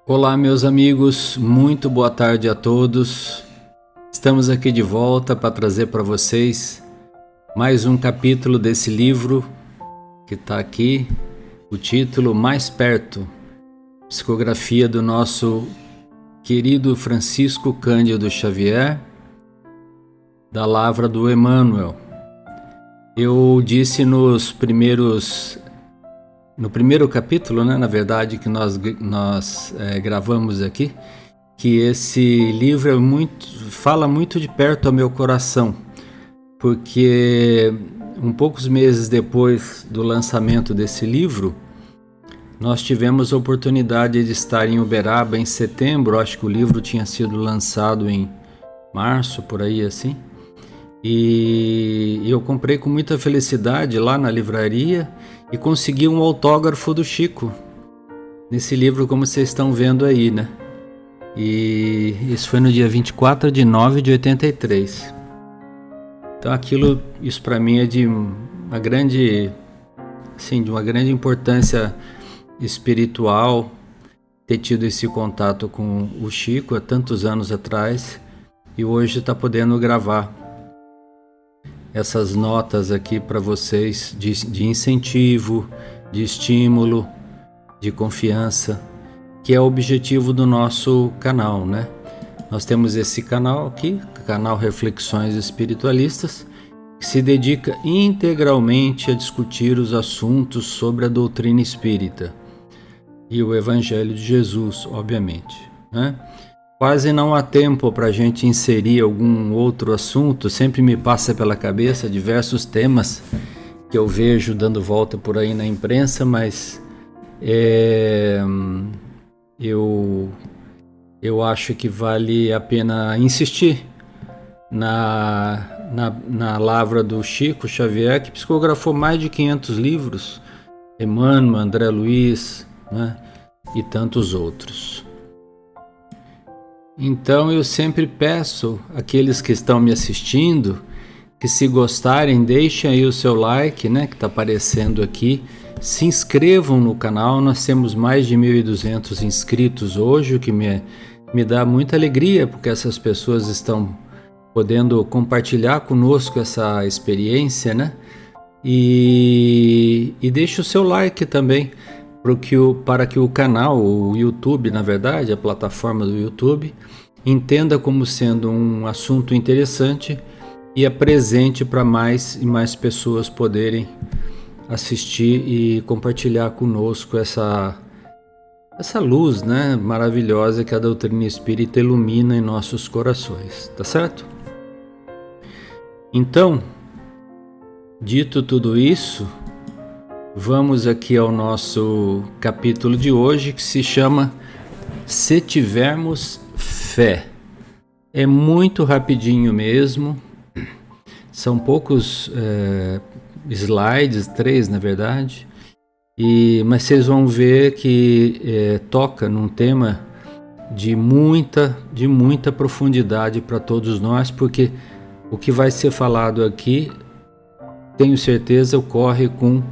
Olá, meus amigos, muito boa tarde a todos. Estamos aqui de volta para trazer para vocês mais um capítulo desse livro que está aqui, o título Mais Perto, psicografia do nosso querido Francisco Cândido Xavier, da Lavra do Emmanuel. Eu disse no primeiro capítulo, na verdade, que nós gravamos aqui, que esse livro fala muito de perto ao meu coração, porque poucos meses depois do lançamento desse livro, nós tivemos a oportunidade de estar em Uberaba em setembro. Acho que o livro tinha sido lançado em março, por aí assim, e eu comprei com muita felicidade lá na livraria e consegui um autógrafo do Chico nesse livro, como vocês estão vendo aí, né? E isso foi no dia 24 de 9 de 83. Então isso para mim é de uma grande importância espiritual, ter tido esse contato com o Chico há tantos anos atrás e hoje está podendo gravar essas notas aqui para vocês de incentivo, de estímulo, de confiança, que é o objetivo do nosso canal, né? Nós temos esse canal aqui, canal Reflexões Espiritualistas, que se dedica integralmente a discutir os assuntos sobre a doutrina espírita e o Evangelho de Jesus, obviamente, né? Quase não há tempo para a gente inserir algum outro assunto, sempre me passa pela cabeça diversos temas que eu vejo dando volta por aí na imprensa, mas eu acho que vale a pena insistir na Lavra do Chico Xavier, que psicografou mais de 500 livros, Emmanuel, André Luiz, né, e tantos outros. Então eu sempre peço àqueles que estão me assistindo que, se gostarem, deixem aí o seu like, né, que está aparecendo aqui. Se inscrevam no canal, nós temos mais de 1.200 inscritos hoje, o que me dá muita alegria, porque essas pessoas estão podendo compartilhar conosco essa experiência, né? E deixe o seu like também, para que o canal, o YouTube, na verdade, a plataforma do YouTube, entenda como sendo um assunto interessante e apresente para mais e mais pessoas poderem assistir e compartilhar conosco essa luz, né, maravilhosa que a doutrina espírita ilumina em nossos corações, tá certo? Então, dito tudo isso, vamos aqui ao nosso capítulo de hoje, que se chama Se Tivermos Fé. É muito rapidinho mesmo, são poucos slides, 3 na verdade, mas vocês vão ver que toca num tema de muita profundidade para todos nós, porque o que vai ser falado aqui, tenho certeza, ocorre com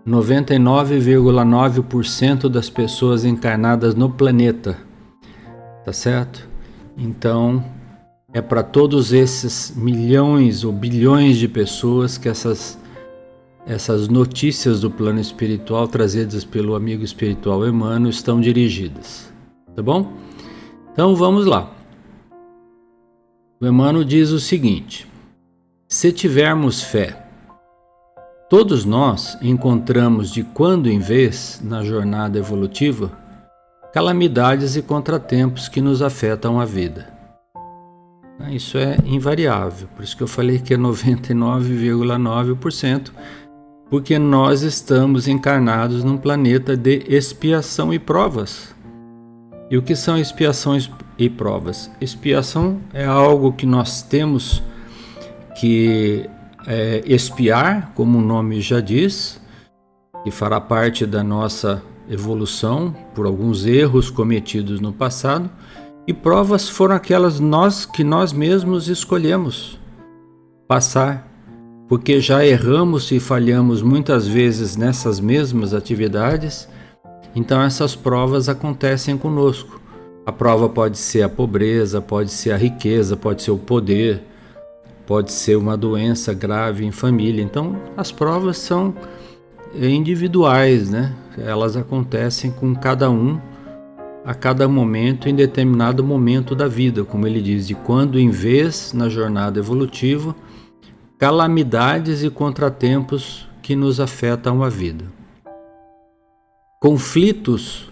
99,9% das pessoas encarnadas no planeta, tá certo? Então, é para todos esses milhões ou bilhões de pessoas que essas notícias do plano espiritual trazidas pelo amigo espiritual Emmanuel estão dirigidas, tá bom? Então vamos lá. O Emmanuel diz o seguinte: se tivermos fé, todos nós encontramos de quando em vez, na jornada evolutiva, calamidades e contratempos que nos afetam a vida. Isso é invariável, por isso que eu falei que é 99,9%, porque nós estamos encarnados num planeta de expiação e provas. E o que são expiações e provas? Expiação é algo que nós temos que expiar, como o nome já diz, que fará parte da nossa evolução por alguns erros cometidos no passado, e provas foram aquelas que nós mesmos escolhemos passar, porque já erramos e falhamos muitas vezes nessas mesmas atividades. Então essas provas acontecem conosco, A prova pode ser a pobreza, pode ser a riqueza, pode ser o poder, pode ser uma doença grave em família. Então, as provas são individuais, né? Elas acontecem com cada um a cada momento, em determinado momento da vida, como ele diz, de quando em vez na jornada evolutiva, calamidades e contratempos que nos afetam a vida. Conflitos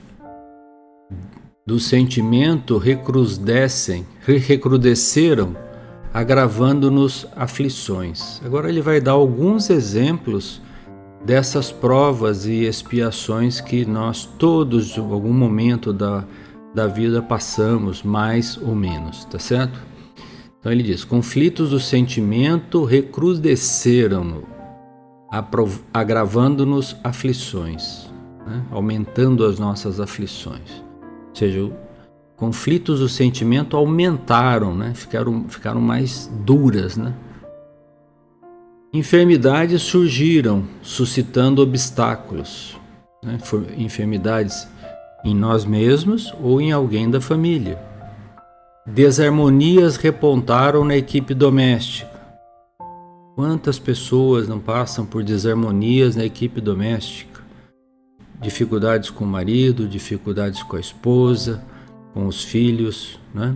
do sentimento recrudesceram, agravando-nos aflições. Agora ele vai dar alguns exemplos dessas provas e expiações que nós todos, em algum momento da vida, passamos, mais ou menos, tá certo? Então ele diz, conflitos do sentimento recrudesceram, agravando-nos aflições, né? Aumentando as nossas aflições. Ou seja, conflitos do sentimento aumentaram, né? Ficaram mais duras, né? Enfermidades surgiram, suscitando obstáculos, né? Enfermidades em nós mesmos ou em alguém da família. Desarmonias repontaram na equipe doméstica. Quantas pessoas não passam por desarmonias na equipe doméstica? Dificuldades com o marido, dificuldades com a esposa, com os filhos, né?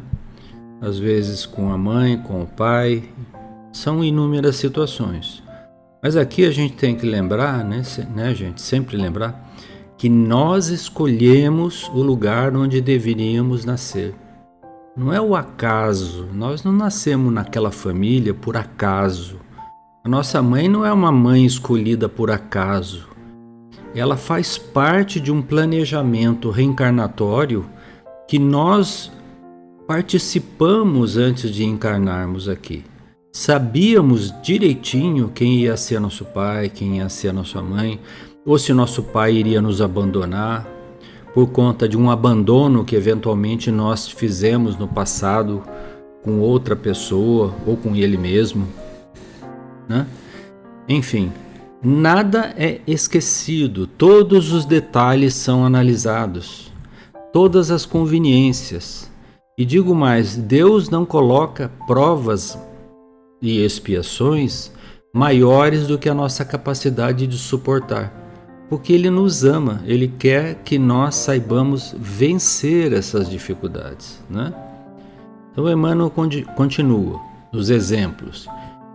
Às vezes com a mãe, com o pai. São inúmeras situações. Mas aqui a gente tem que lembrar, né, gente? Sempre lembrar que nós escolhemos o lugar onde deveríamos nascer. Não é o acaso. Nós não nascemos naquela família por acaso. A nossa mãe não é uma mãe escolhida por acaso. Ela faz parte de um planejamento reencarnatório que nós participamos antes de encarnarmos aqui. Sabíamos direitinho quem ia ser nosso pai, quem ia ser nossa mãe, ou se nosso pai iria nos abandonar por conta de um abandono que eventualmente nós fizemos no passado com outra pessoa ou com ele mesmo, né? Enfim, nada é esquecido, todos os detalhes são analisados, todas as conveniências. E digo mais, Deus não coloca provas e expiações maiores do que a nossa capacidade de suportar, porque Ele nos ama, Ele quer que nós saibamos vencer essas dificuldades, né? Então Emmanuel continua, os exemplos.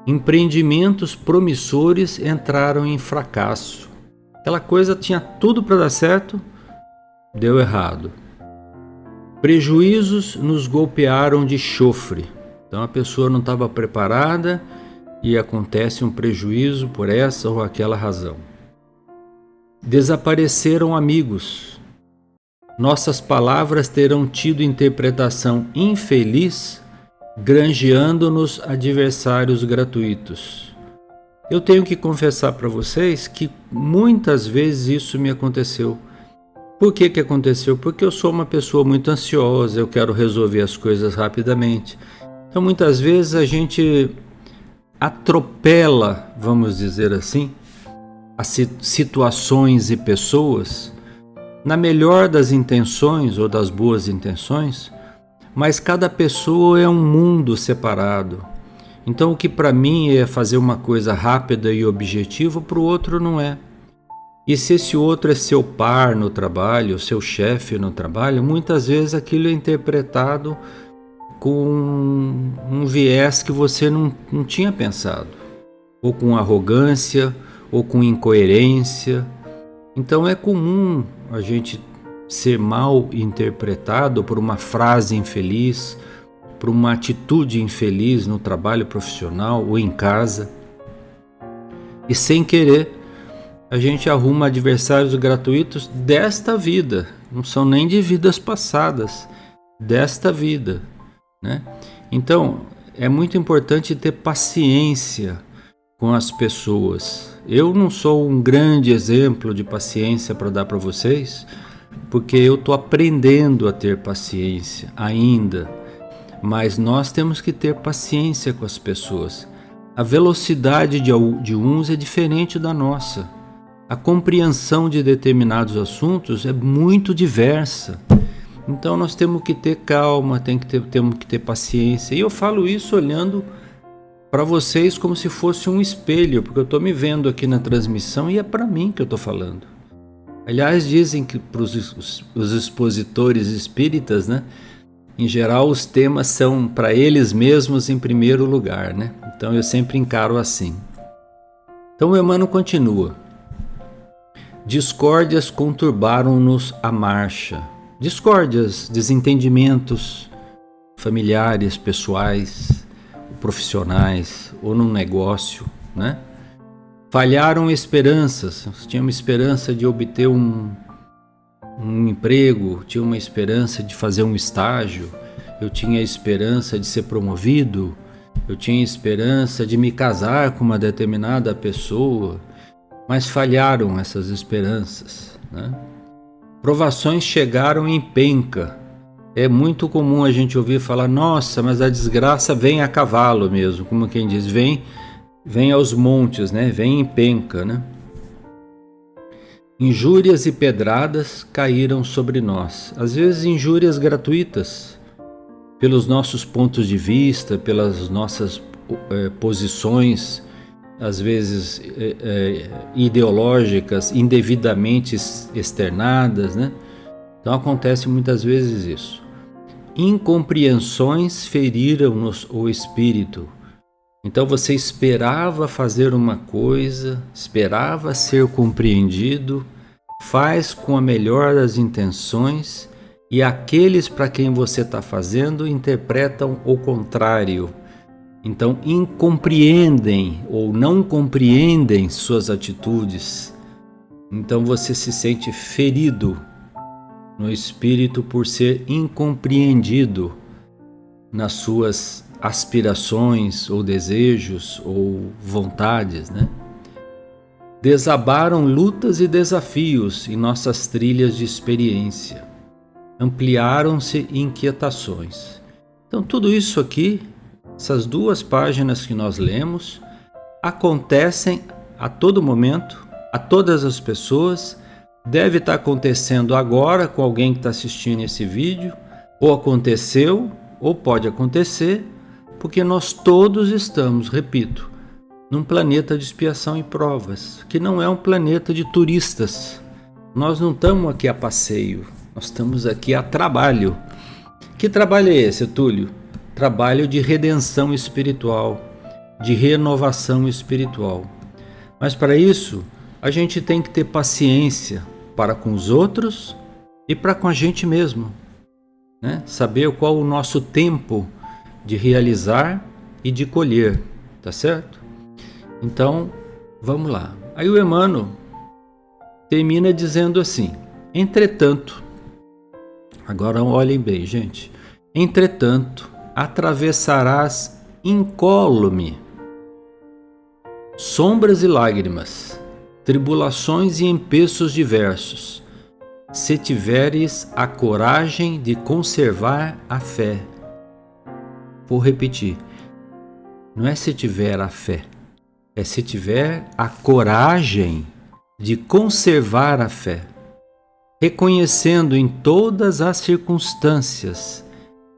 Empreendimentos promissores entraram em fracasso. Aquela coisa tinha tudo para dar certo, deu errado. Prejuízos nos golpearam de chofre. Então a pessoa não estava preparada e acontece um prejuízo por essa ou aquela razão. Desapareceram amigos. Nossas palavras terão tido interpretação infeliz, granjeando-nos adversários gratuitos. Eu tenho que confessar para vocês que muitas vezes isso me aconteceu. Por que aconteceu? Porque eu sou uma pessoa muito ansiosa, eu quero resolver as coisas rapidamente. Então muitas vezes a gente atropela, vamos dizer assim, as situações e pessoas na melhor das intenções ou das boas intenções, mas cada pessoa é um mundo separado. Então o que para mim é fazer uma coisa rápida e objetiva, para o outro não é. E se esse outro é seu par no trabalho, seu chefe no trabalho, muitas vezes aquilo é interpretado com um viés que você não tinha pensado, ou com arrogância, ou com incoerência. Então é comum a gente ser mal interpretado por uma frase infeliz, por uma atitude infeliz no trabalho profissional ou em casa. E sem querer, a gente arruma adversários gratuitos desta vida, não são nem de vidas passadas, desta vida, né? Então, é muito importante ter paciência com as pessoas. Eu não sou um grande exemplo de paciência para dar para vocês, porque eu estou aprendendo a ter paciência ainda, mas nós temos que ter paciência com as pessoas. A velocidade de uns é diferente da nossa. A compreensão de determinados assuntos é muito diversa. Então nós temos que ter calma, temos que ter paciência. E eu falo isso olhando para vocês como se fosse um espelho, porque eu estou me vendo aqui na transmissão e é para mim que eu estou falando. Aliás, dizem que para os expositores espíritas, né, em geral os temas são para eles mesmos em primeiro lugar, né? Então eu sempre encaro assim. Então o Emmanuel continua. Discórdias conturbaram-nos a marcha. Discórdias, desentendimentos familiares, pessoais, profissionais ou num negócio, né? Falharam esperanças. Tinha uma esperança de obter um emprego, tinha uma esperança de fazer um estágio, eu tinha a esperança de ser promovido, eu tinha esperança de me casar com uma determinada pessoa, mas falharam essas esperanças, né? Provações chegaram em penca. É muito comum a gente ouvir falar, nossa, mas a desgraça vem a cavalo mesmo, como quem diz, vem aos montes, né? Vem em penca, né? Injúrias e pedradas caíram sobre nós, às vezes injúrias gratuitas, pelos nossos pontos de vista, pelas nossas posições, às vezes ideológicas, indevidamente externadas, né? Então acontece muitas vezes isso. Incompreensões feriram-nos o espírito. Então você esperava fazer uma coisa, esperava ser compreendido, faz com a melhor das intenções e aqueles para quem você está fazendo interpretam o contrário. Então incompreendem ou não compreendem suas atitudes. Então você se sente ferido no espírito por ser incompreendido nas suas aspirações ou desejos ou vontades, né? Desabaram lutas e desafios em nossas trilhas de experiência. Ampliaram-se inquietações. Então tudo isso aqui, essas 2 páginas que nós lemos, acontecem a todo momento, a todas as pessoas. Deve estar acontecendo agora com alguém que está assistindo esse vídeo, ou aconteceu, ou pode acontecer, porque nós todos estamos, repito, num planeta de expiação e provas, que não é um planeta de turistas. Nós não estamos aqui a passeio, nós estamos aqui a trabalho. Que trabalho é esse, Túlio? Trabalho de redenção espiritual, de renovação espiritual. Mas para isso, a gente tem que ter paciência para com os outros e para com a gente mesmo, né? Saber qual o nosso tempo de realizar e de colher, tá certo? Então, vamos lá. Aí o Emmanuel termina dizendo assim: entretanto, agora olhem bem, gente. Entretanto, atravessarás incólume sombras e lágrimas, tribulações e empeços diversos, se tiveres a coragem de conservar a fé. Vou repetir, não é se tiver a fé, é se tiver a coragem de conservar a fé, reconhecendo em todas as circunstâncias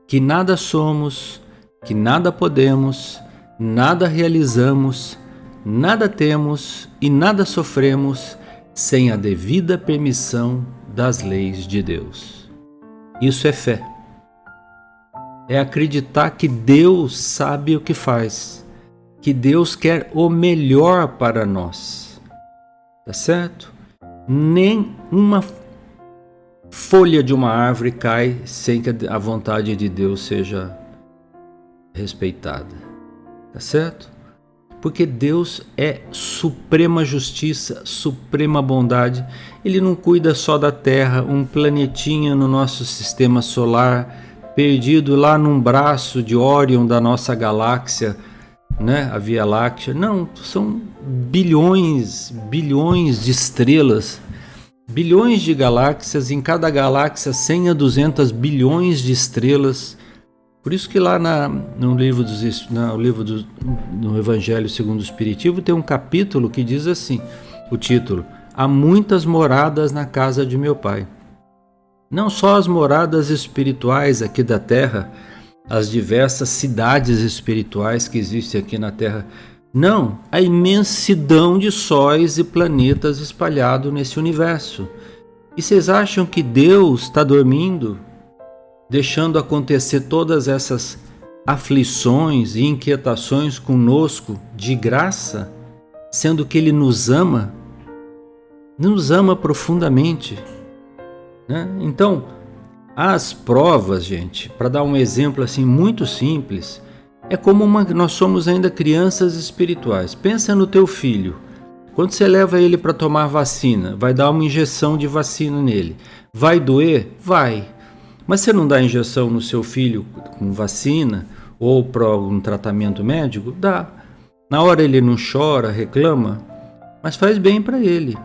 que nada somos, que nada podemos, nada realizamos, nada temos e nada sofremos sem a devida permissão das leis de Deus. Isso é fé. É acreditar que Deus sabe o que faz, que Deus quer o melhor para nós. Tá certo? Nem uma folha de uma árvore cai sem que a vontade de Deus seja respeitada. Tá certo? Porque Deus é suprema justiça, suprema bondade. Ele não cuida só da Terra, um planetinha no nosso sistema solar, perdido lá num braço de Órion da nossa galáxia, né? A Via Láctea. Não, são bilhões de estrelas, bilhões de galáxias, em cada galáxia 100 a 200 bilhões de estrelas. Por isso que lá no Evangelho segundo o Espiritismo tem um capítulo que diz assim, o título: Há muitas moradas na casa de meu Pai. Não só as moradas espirituais aqui da Terra, as diversas cidades espirituais que existem aqui na Terra. Não, a imensidão de sóis e planetas espalhados nesse universo. E vocês acham que Deus está dormindo, deixando acontecer todas essas aflições e inquietações conosco de graça, sendo que Ele nos ama profundamente, né? Então, as provas, gente, para dar um exemplo assim muito simples, é como nós somos ainda crianças espirituais. Pensa no teu filho. Quando você leva ele para tomar vacina, vai dar uma injeção de vacina nele. Vai doer? Vai. Mas você não dá injeção no seu filho com vacina ou para algum tratamento médico? Dá. Na hora ele não chora, reclama, mas faz bem para ele.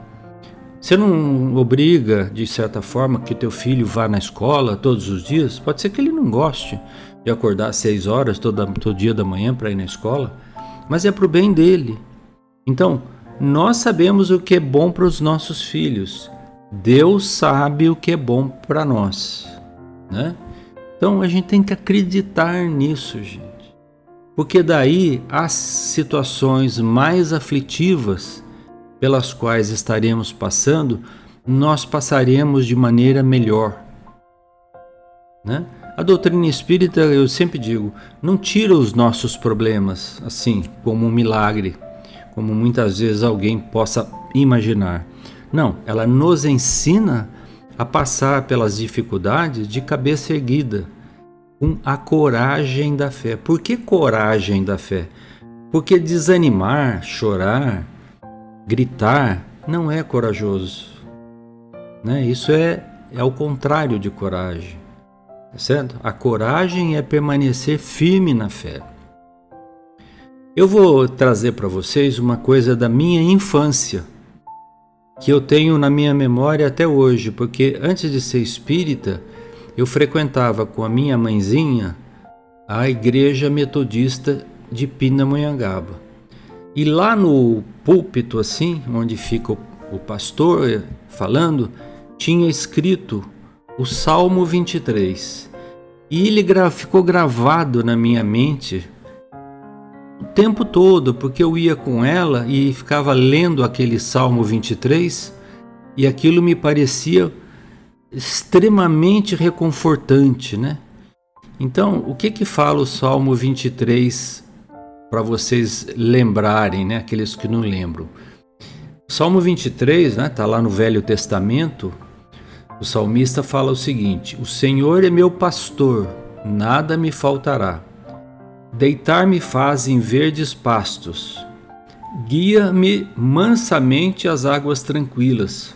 Você não obriga, de certa forma, que teu filho vá na escola todos os dias? Pode ser que ele não goste de acordar às 6 horas todo dia da manhã para ir na escola, mas é para o bem dele. Então, nós sabemos o que é bom para os nossos filhos. Deus sabe o que é bom para nós, né? Então, a gente tem que acreditar nisso, gente. Porque daí, as situações mais aflitivas pelas quais estaremos passando, nós passaremos de maneira melhor, né? A doutrina espírita, eu sempre digo, não tira os nossos problemas assim, como um milagre, como muitas vezes alguém possa imaginar. Não, ela nos ensina a passar pelas dificuldades de cabeça erguida, com a coragem da fé. Por que coragem da fé? Porque desanimar, chorar, gritar não é corajoso, né? Isso é o contrário de coragem, tá certo? A coragem é permanecer firme na fé. Eu vou trazer para vocês uma coisa da minha infância, que eu tenho na minha memória até hoje, porque antes de ser espírita, eu frequentava com a minha mãezinha a igreja metodista de Pindamonhangaba. E lá no púlpito, assim, onde fica o pastor falando, tinha escrito o Salmo 23. E ele ficou gravado na minha mente o tempo todo, porque eu ia com ela e ficava lendo aquele Salmo 23 e aquilo me parecia extremamente reconfortante, né? Então, o que fala o Salmo 23 para vocês lembrarem, né? Aqueles que não lembram. O Salmo 23, né? Tá lá no Velho Testamento. O salmista fala o seguinte: o Senhor é meu pastor, nada me faltará. Deitar-me faz em verdes pastos. Guia-me mansamente às águas tranquilas.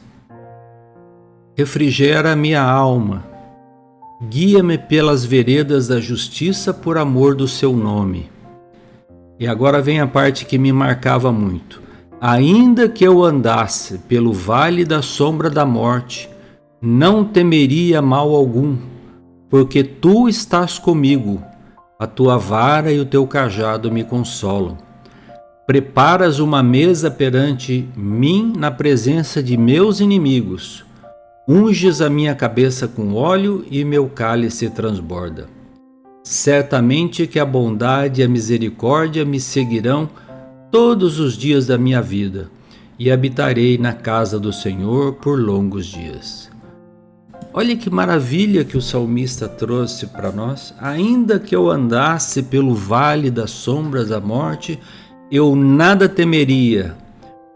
Refrigera a minha alma. Guia-me pelas veredas da justiça por amor do seu nome. E agora vem a parte que me marcava muito. Ainda que eu andasse pelo vale da sombra da morte, não temeria mal algum, porque tu estás comigo, a tua vara e o teu cajado me consolam. Preparas uma mesa perante mim na presença de meus inimigos, unges a minha cabeça com óleo e meu cálice transborda. Certamente que a bondade e a misericórdia me seguirão todos os dias da minha vida, e habitarei na casa do Senhor por longos dias. Olha que maravilha que o salmista trouxe para nós. Ainda que eu andasse pelo vale das sombras da morte, eu nada temeria,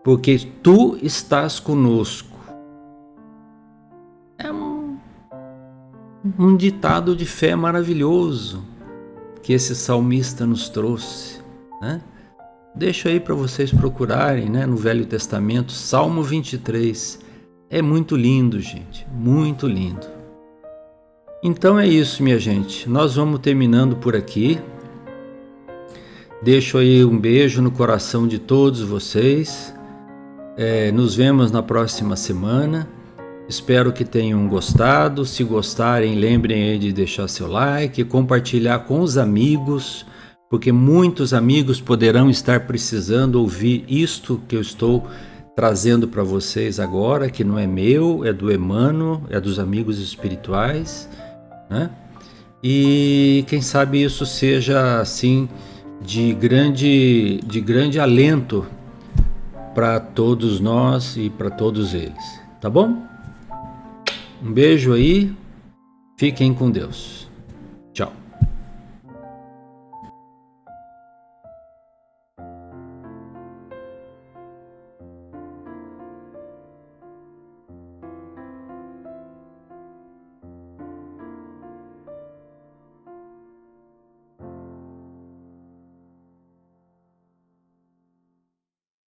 porque tu estás conosco. É um ditado de fé maravilhoso que esse salmista nos trouxe, né? Deixo aí para vocês procurarem, né, no Velho Testamento, Salmo 23. É muito lindo, gente, muito lindo. Então é isso, minha gente. Nós vamos terminando por aqui. Deixo aí um beijo no coração de todos vocês. Nos vemos na próxima semana. Espero que tenham gostado. Se gostarem, lembrem aí de deixar seu like, compartilhar com os amigos, porque muitos amigos poderão estar precisando ouvir isto que eu estou trazendo para vocês agora, que não é meu, é do Emmanuel, é dos amigos espirituais, né? E quem sabe isso seja assim de grande alento para todos nós e para todos eles, tá bom? Um beijo aí, fiquem com Deus.